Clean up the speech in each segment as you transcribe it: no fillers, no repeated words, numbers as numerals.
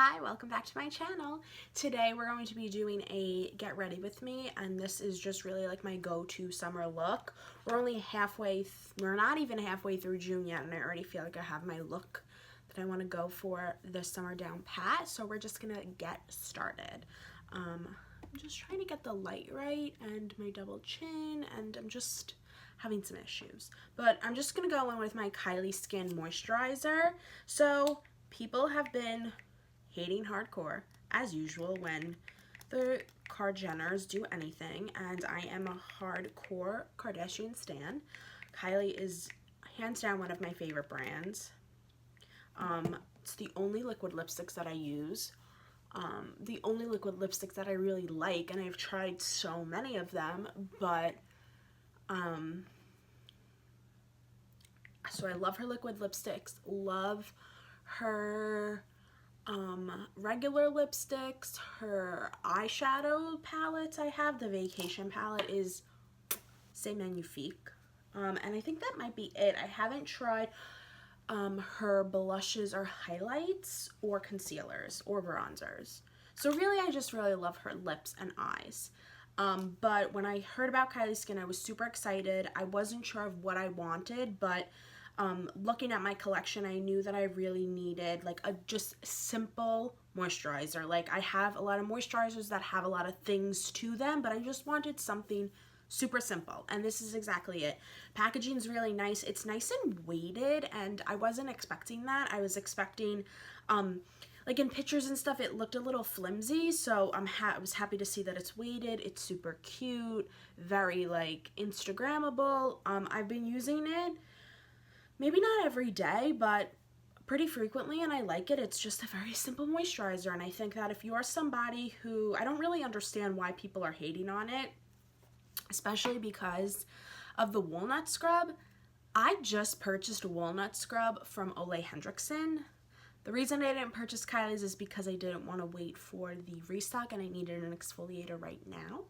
Hi, welcome back to my channel. Today we're going to be doing a get ready with me, and this is just really like my go-to summer look. We're only we're not even halfway through June yet, and I already feel like I have my look that I want to go for this summer down pat, so we're just gonna get started. I'm just trying to get the light right and my double chin, and I'm just having some issues. But I'm just gonna go in with my Kylie Skin Moisturizer. So people have been hating hardcore, as usual, when the Kardashians do anything, and I am a hardcore Kardashian stan. Kylie is hands down one of my favorite brands. It's the only liquid lipsticks that I use. The only liquid lipsticks that I really like, and I've tried so many of them, but so I love her liquid lipsticks, love her regular lipsticks, her eyeshadow palettes. I have the Vacation palette is C'est Magnifique, and I think that might be it. I haven't tried her blushes or highlights or concealers or bronzers. So really I just really love her lips and eyes. But when I heard about Kylie Skin, I was super excited. I wasn't sure of what I wanted, but looking at my collection, I knew that I really needed like a just simple moisturizer. Like, I have a lot of moisturizers that have a lot of things to them, but I just wanted something super simple, and this is exactly it. Packaging is really nice. It's nice and weighted, and I wasn't expecting that. I was expecting like in pictures and stuff it looked a little flimsy, so I was happy to see that it's weighted. It's super cute, very like Instagrammable. I've been using it maybe not every day, but pretty frequently, and I like it. It's just a very simple moisturizer, and I think that if you are somebody who, I don't really understand why people are hating on it, especially because of the walnut scrub. I just purchased a walnut scrub from Ole Henriksen. The reason I didn't purchase Kylie's is because I didn't want to wait for the restock and I needed an exfoliator right now.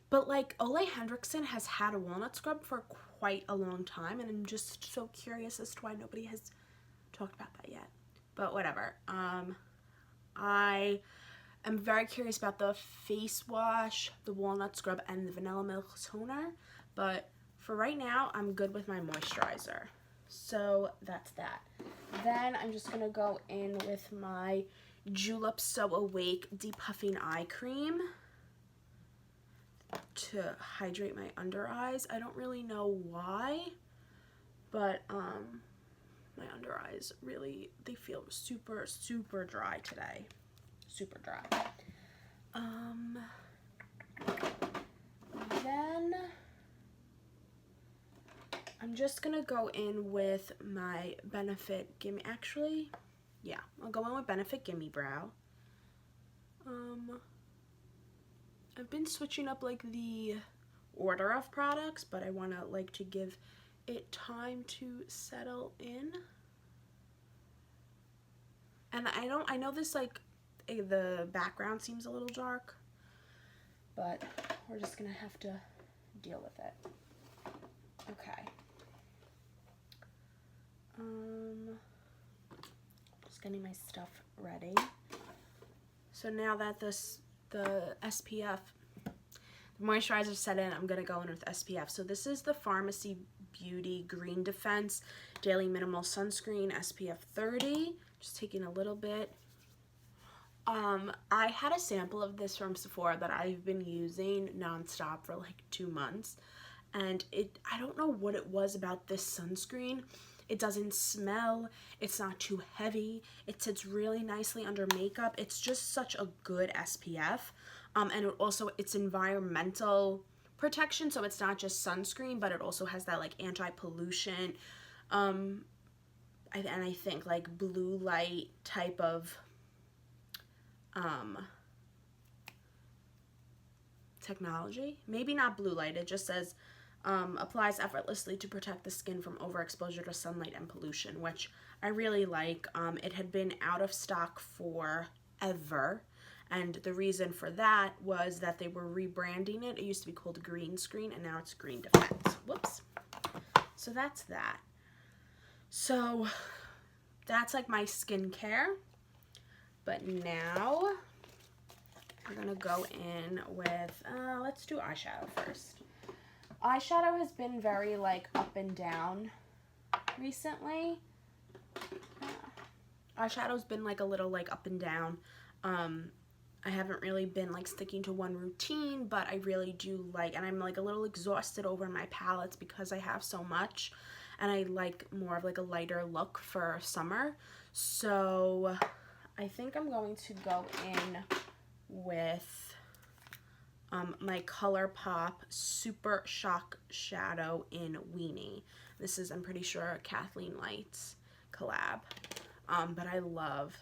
But like, Ole Henriksen has had a walnut scrub for quite a long time, and I'm just so curious as to why nobody has talked about that yet. But whatever. I am very curious about the face wash, the walnut scrub, and the vanilla milk toner. But for right now, I'm good with my moisturizer. So that's that. Then I'm just going to go in with my Julep So Awake Depuffing Eye Cream to hydrate my under eyes. I don't really know why, but my under eyes really, they feel super dry today. Super dry. Then I'm just gonna go in with my Benefit Gimme, actually, yeah, I'll go in with Benefit Gimme Brow. I've been switching up like the order of products, but I want to like to give it time to settle in. And I know this like the background seems a little dark, but we're just gonna have to deal with it. Okay. Just getting my stuff ready. So now that the SPF, the moisturizer set in, I'm gonna go in with SPF. So this is the Pharmacy Beauty Green Defense Daily Minimal Sunscreen SPF 30. Just taking a little bit. I had a sample of this from Sephora that I've been using nonstop for like 2 months, and I don't know what it was about this sunscreen. It doesn't smell, it's not too heavy, it sits really nicely under makeup. It's just such a good SPF, and it's environmental protection, so it's not just sunscreen, but it also has that like anti-pollution, and I think like blue light type of technology. Maybe not blue light, it just says applies effortlessly to protect the skin from overexposure to sunlight and pollution, which I really like. It had been out of stock forever, and the reason for that was that they were rebranding it. It used to be called Green Screen, and now it's Green Defense. Whoops. So that's that. So that's like my skincare. But now we're gonna go in with, let's do eyeshadow first. Eyeshadow has been very like up and down recently. Eyeshadow's been like a little like up and down. I haven't really been like sticking to one routine, but I really do like, and I'm like a little exhausted over my palettes because I have so much, and I like more of like a lighter look for summer. So I think I'm going to go in with my ColourPop Super Shock Shadow in Weenie. This is, I'm pretty sure, a Kathleen Lights collab, but I love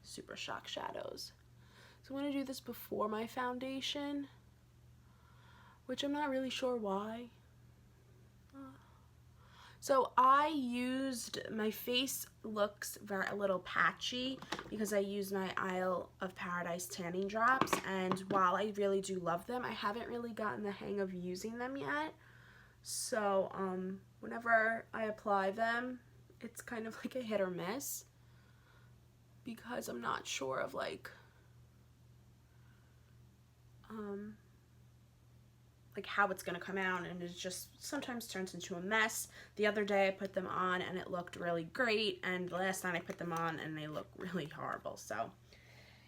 Super Shock shadows. So I'm going to do this before my foundation, which I'm not really sure why. So I used, my face looks a little patchy because I used my Isle of Paradise tanning drops, and while I really do love them, I haven't really gotten the hang of using them yet. So whenever I apply them, it's kind of like a hit or miss because I'm not sure of like how it's gonna come out, and it just sometimes turns into a mess. The other day I put them on and it looked really great, and the last night I put them on and they look really horrible. So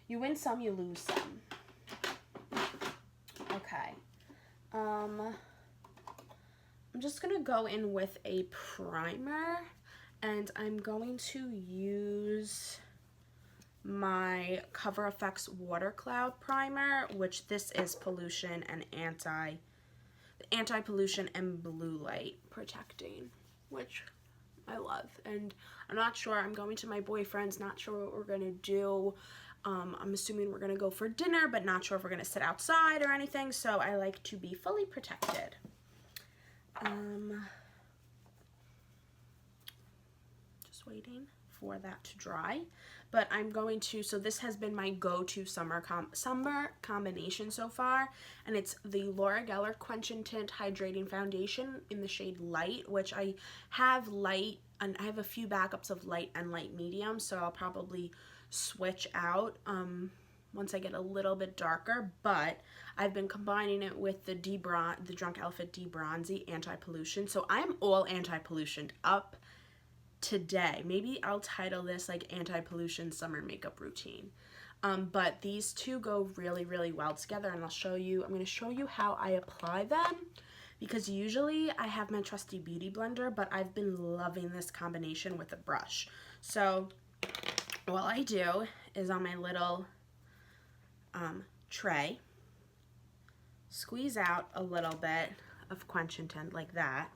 you win some, you lose some. Okay. I'm just gonna go in with a primer, and I'm going to use my Cover FX Water Cloud Primer, which this is pollution and anti-pollution and blue light protecting, which I love. And I'm not sure, I'm going to my boyfriend's, not sure what we're gonna do. I'm assuming we're gonna go for dinner, but not sure if we're gonna sit outside or anything, so I like to be fully protected. Just waiting for that to dry. But I'm going to, so this has been my go-to summer combination so far, and it's the Laura Geller Quench and Tint Hydrating Foundation in the shade Light, which I have light, and I have a few backups of light and light medium, so I'll probably switch out once I get a little bit darker, but I've been combining it with the Drunk Elephant De-Bronzy Anti-Pollution, so I'm all anti-pollution up today. Maybe I'll title this like anti-pollution summer makeup routine. But these two go really, really well together, and I'm going to show you how I apply them, because usually I have my trusty beauty blender, but I've been loving this combination with a brush. So what I do is on my little tray, squeeze out a little bit of Quench and Tint like that.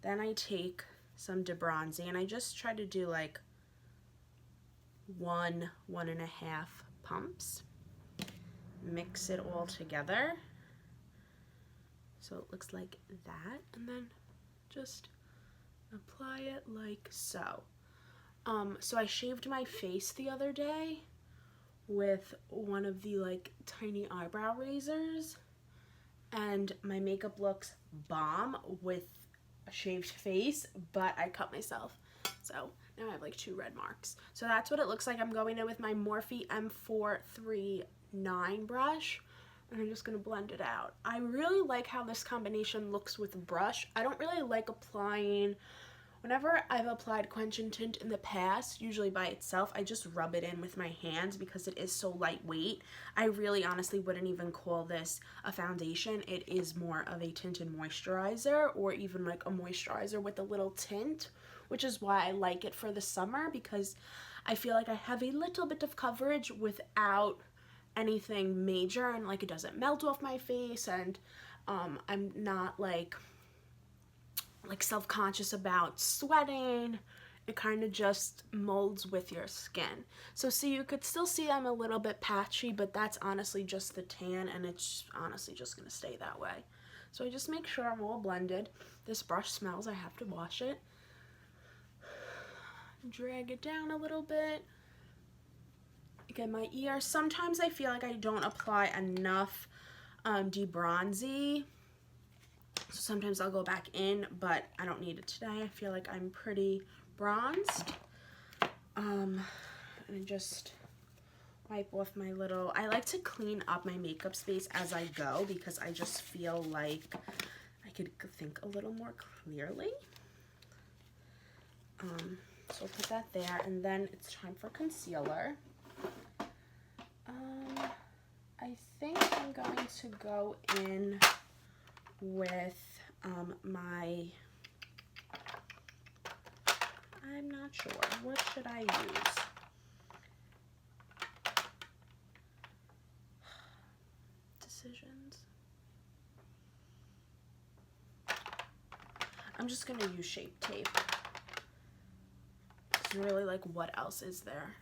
Then I take some De-Bronzy, and I just try to do like 1.5 pumps. Mix it all together so it looks like that, and then just apply it like so. So I shaved my face the other day with one of the like tiny eyebrow razors, and my makeup looks bomb with a shaved face, but I cut myself, so now I have like 2 red marks. So that's what it looks like. I'm going in with my Morphe M439 brush, and I'm just going to blend it out. I really like how this combination looks with a brush. I don't really like applying, whenever I've applied Quench and Tint in the past, usually by itself, I just rub it in with my hands because it is so lightweight. I really honestly wouldn't even call this a foundation. It is more of a tinted moisturizer, or even like a moisturizer with a little tint, which is why I like it for the summer, because I feel like I have a little bit of coverage without anything major, and like it doesn't melt off my face, and I'm not like self-conscious about sweating. It kind of just molds with your skin. So see, you could still see I'm a little bit patchy, but that's honestly just the tan, and it's honestly just gonna stay that way. So I just make sure I'm all blended. This brush smells, I have to wash it. Drag it down a little bit. Again, my ear, sometimes I feel like I don't apply enough De-Bronzy. So sometimes I'll go back in, but I don't need it today. I feel like I'm pretty bronzed. And just wipe off my little, I like to clean up my makeup space as I go because I just feel like I could think a little more clearly. So I'll put that there, and then it's time for concealer. I think I'm going to go in with my, I'm not sure, what should I use? Decisions. I'm just gonna use Shape Tape. It's really like, what else is there?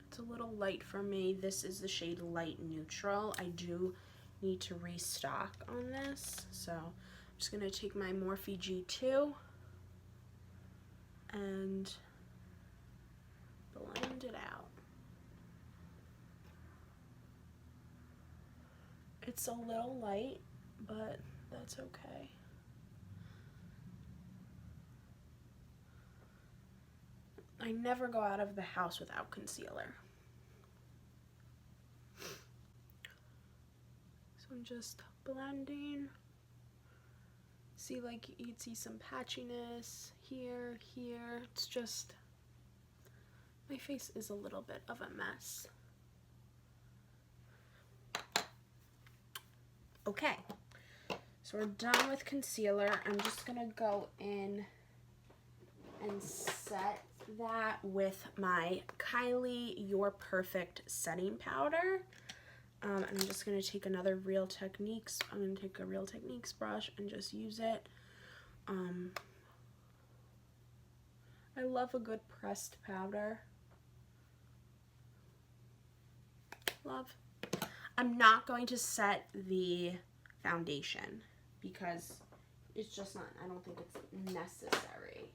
It's a little light for me. This is the shade Light Neutral. I do need to restock on this, so I'm just gonna take my Morphe G2 and blend it out. It's a little light, but that's okay. I never go out of the house without concealer. So I'm just blending. See, like, you'd see some patchiness here, here. It's just, my face is a little bit of a mess. Okay, so we're done with concealer. I'm just gonna go in and set that with my Kylie You're Perfect setting powder. And I'm just gonna take another Real Techniques. I'm gonna take a Real Techniques brush and just use it. I love a good pressed powder. Love. I'm not going to set the foundation because it's just not, I don't think it's necessary.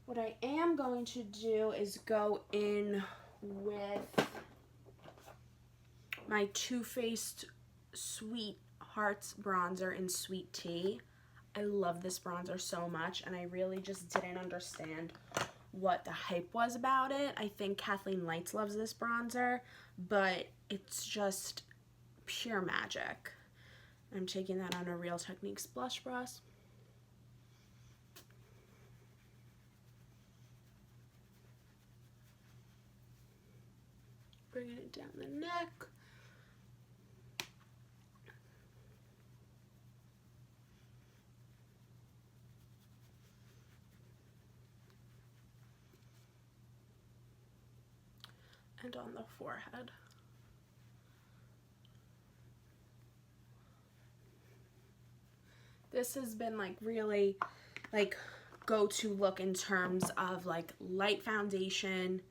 What I am going to do is go in with my Too Faced Sweet Hearts bronzer in Sweet Tea. I love this bronzer so much, and I really just didn't understand what the hype was about it. I think Kathleen Lights loves this bronzer, but it's just pure magic. I'm taking that on a Real Techniques blush brush. Bringing it down the neck. And on the forehead. This has been like really like go-to look in terms of like light foundation,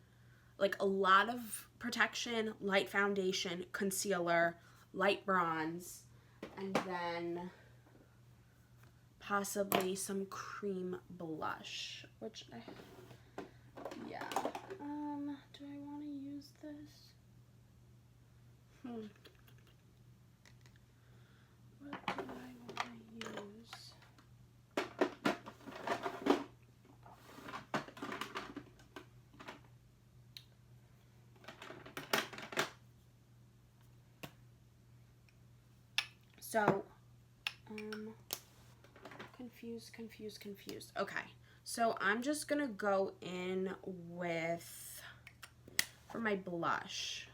like a lot of protection, light foundation, concealer, light bronze, and then possibly some cream blush, which yeah. Do I want to use this? What do I want to use? So, confused. Okay, so I'm just gonna go in with, for my blush,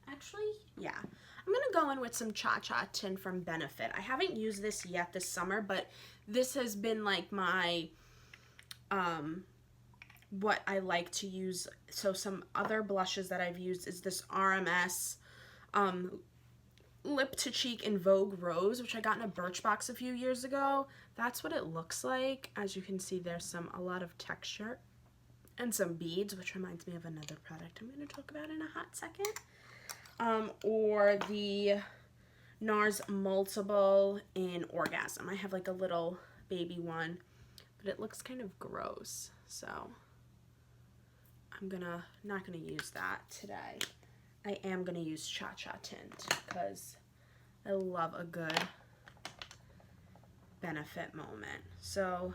actually, yeah, I'm gonna go in with some Cha Cha tint from Benefit. I haven't used this yet this summer, but this has been like my, what I like to use. So some other blushes that I've used is this RMS Lip to Cheek in Vogue Rose, which I got in a Birchbox a few years ago. That's what it looks like. As you can see, there's a lot of texture and some beads, which reminds me of another product I'm going to talk about in a hot second. Or the NARS Multiple in Orgasm. I have like a little baby one, but it looks kind of gross, so I'm not gonna use that today. I am gonna use Cha Cha tint because I love a good benefit moment. So,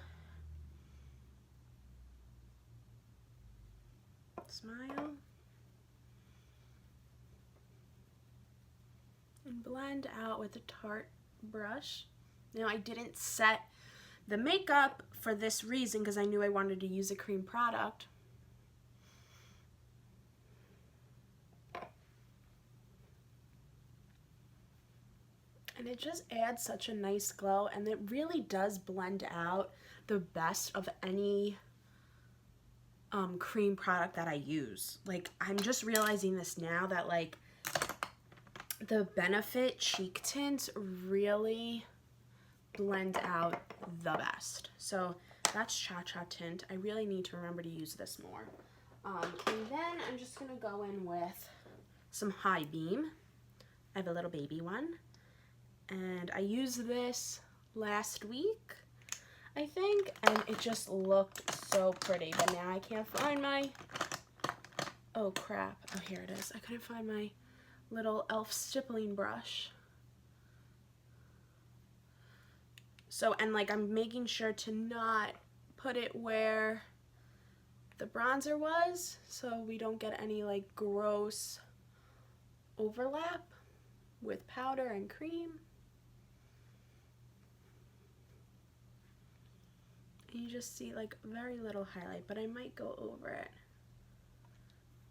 smile. And blend out with a Tarte brush. Now, I didn't set the makeup for this reason because I knew I wanted to use a cream product. And it just adds such a nice glow, and it really does blend out the best of any cream product that I use. Like, I'm just realizing this now that, like, the Benefit cheek tints really blend out the best. So that's Cha Cha tint. I really need to remember to use this more. And then I'm just gonna go in with some High Beam. I have a little baby one, and I used this last week, I think, and it just looked so pretty. But now I can't find my, oh crap, oh here it is. I couldn't find my little e.l.f. stippling brush. So, and like, I'm making sure to not put it where the bronzer was, so we don't get any like gross overlap with powder and cream. And you just see like very little highlight, but I might go over it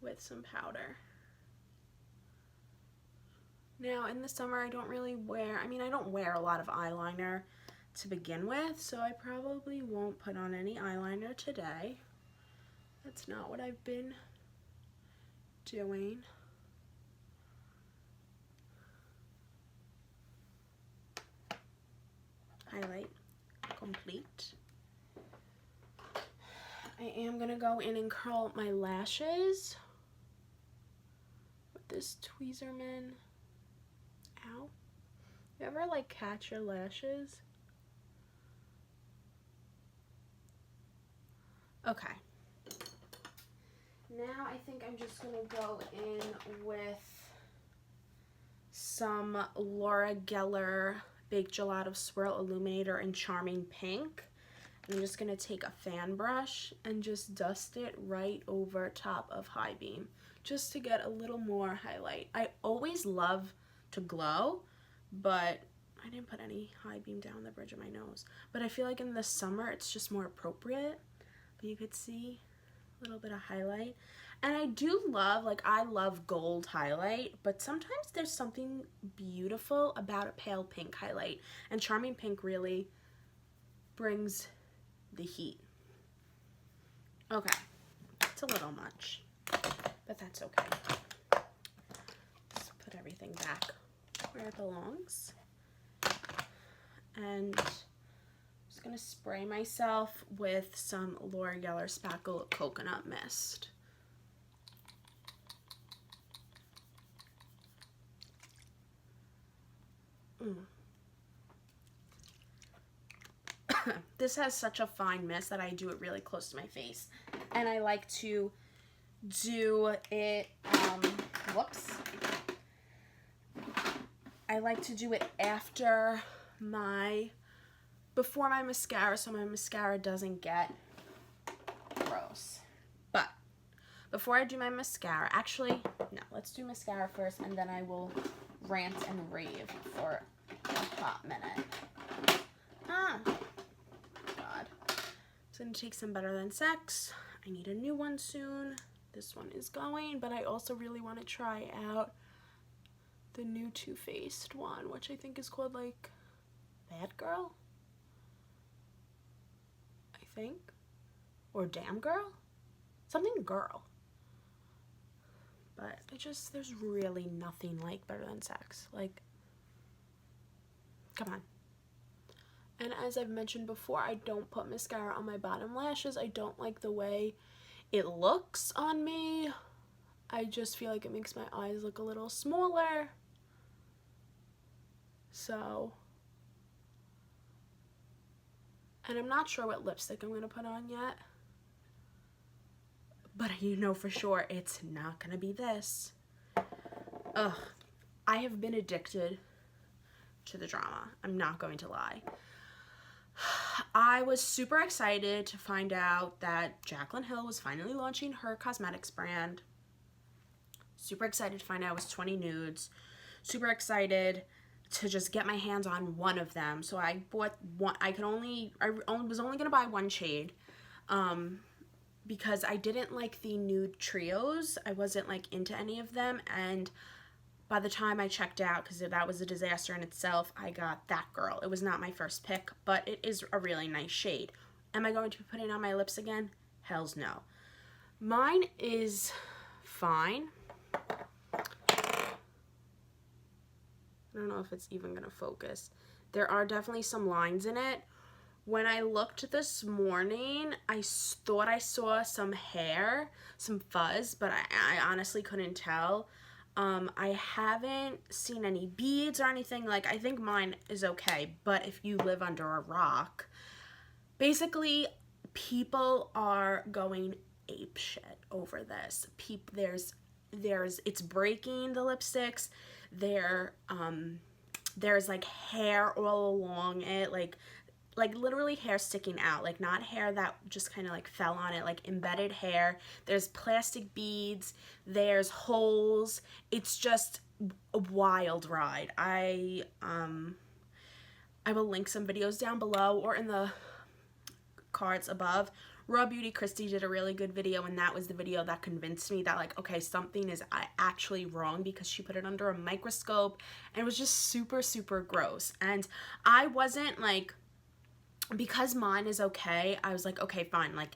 with some powder. Now, in the summer, I don't really wear, I mean, I don't wear a lot of eyeliner to begin with, so I probably won't put on any eyeliner today. That's not what I've been doing. Highlight complete. I am gonna go in and curl my lashes with this Tweezerman. Ow. You ever like catch your lashes? Okay. Now I think I'm just gonna go in with some Laura Geller Baked Gelato Swirl Illuminator in Charming Pink. I'm just gonna take a fan brush and just dust it right over top of High Beam, just to get a little more highlight. I always love to glow, but I didn't put any High Beam down the bridge of my nose. But I feel like in the summer it's just more appropriate. But you could see a little bit of highlight. And I do love, like, I love gold highlight, but sometimes there's something beautiful about a pale pink highlight. And Charming Pink really brings the heat. Okay, it's a little much, but that's okay. Just put everything back where it belongs. And I'm just gonna spray myself with some Laura Geller Spackle Coconut Mist. This has such a fine mist that I do it really close to my face. And I like to do it, whoops. I like to do it after before my mascara, so my mascara doesn't get gross. But before I do my mascara, actually, no, let's do mascara first, and then I will rant and rave for a hot minute. God. It's gonna take some Better Than Sex. I need a new one soon. This one is going, but I also really want to try out the new Too Faced one, which I think is called like Bad Girl, I think, or Damn Girl, something girl. But there's really nothing like Better Than Sex. Like, come on. And as I've mentioned before, I don't put mascara on my bottom lashes. I don't like the way it looks on me. I just feel like it makes my eyes look a little smaller. So, and I'm not sure what lipstick I'm going to put on yet. But you know for sure it's not going to be this. Ugh, I have been addicted to the drama. I'm not going to lie. I was super excited to find out that Jaclyn Hill was finally launching her cosmetics brand. Super excited to find out it was 20 nudes. Super excited to just get my hands on one of them. So I bought one. I was only gonna buy one shade, because I didn't like the nude trios. I wasn't like into any of them, and by the time I checked out, because that was a disaster in itself, I got that girl. It was not my first pick, but it is a really nice shade. Am I going to be putting it on my lips again? Hells no. Mine is fine. I don't know if it's even gonna focus. There are definitely some lines in it. When I looked this morning, I thought I saw some hair, some fuzz, but I honestly couldn't tell. I haven't seen any beads or anything. Like, I think mine is okay, but if you live under a rock, basically people are going apeshit over this. It's breaking the lipsticks. There's like hair all along it, like literally hair sticking out, like not hair that just kind of like fell on it, like embedded hair. There's plastic beads, there's holes. It's just a wild ride. I will link some videos down below or in the cards above. Raw Beauty Christy did a really good video, and that was the video that convinced me that, like, okay, something is actually wrong, because she put it under a microscope and it was just super, super gross. And I wasn't like, because mine is okay, I was like, okay, fine. Like,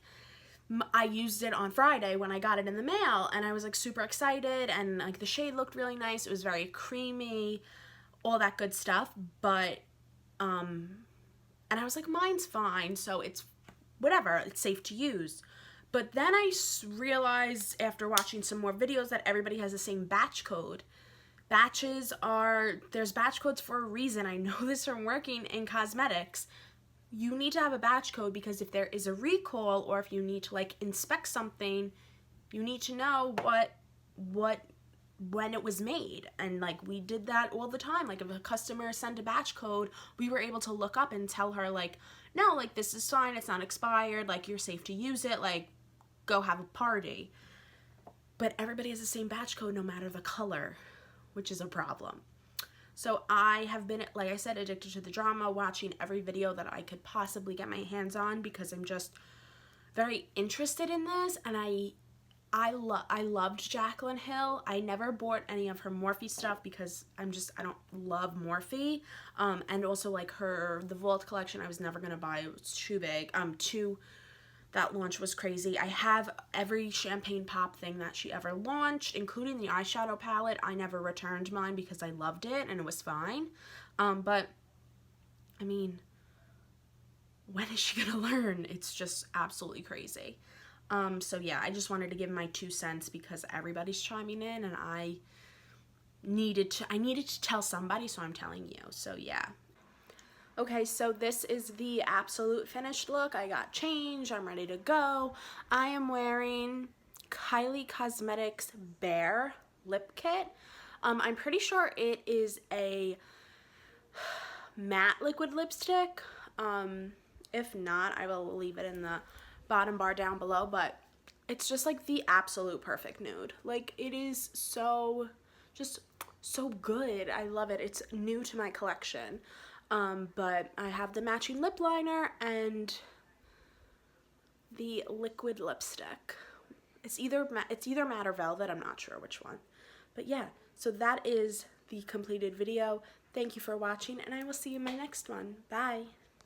I used it on Friday when I got it in the mail, and I was like super excited, and like the shade looked really nice. It was very creamy, all that good stuff. But and I was like, mine's fine, so it's whatever, it's safe to use. But then I realized after watching some more videos that everybody has the same batch code. There's batch codes for a reason. I know this from working in cosmetics. You need to have a batch code, because if there is a recall, or if you need to like inspect something, you need to know when it was made. And like, we did that all the time. Like, if a customer sent a batch code, we were able to look up and tell her, like, no, like, this is fine, it's not expired, like, you're safe to use it, like, go have a party. But everybody has the same batch code no matter the color, which is a problem. So I have been, like I said, addicted to the drama, watching every video that I could possibly get my hands on, because I'm just very interested in this. And I loved Jaclyn Hill. I never bought any of her Morphe stuff because I don't love Morphe. And also, like, the Vault collection, I was never gonna buy. It was too big. That launch was crazy. I have every champagne pop thing that she ever launched, including the eyeshadow palette. I never returned mine because I loved it and it was fine. But I mean, when is she gonna learn? It's just absolutely crazy. So yeah, I just wanted to give my 2 cents, because everybody's chiming in, and I needed to tell somebody, so I'm telling you. So yeah. Okay, so this is the absolute finished look. I got changed, I'm ready to go. I am wearing Kylie Cosmetics Bare Lip Kit. I'm pretty sure it is a matte liquid lipstick. If not, I will leave it in the bottom bar down below, but it's just like the absolute perfect nude. Like, it is just so good. I love it. It's new to my collection. But I have the matching lip liner and the liquid lipstick. It's either matte or velvet, I'm not sure which one. But yeah, so that is the completed video. Thank you for watching, and I will see you in my next one. Bye.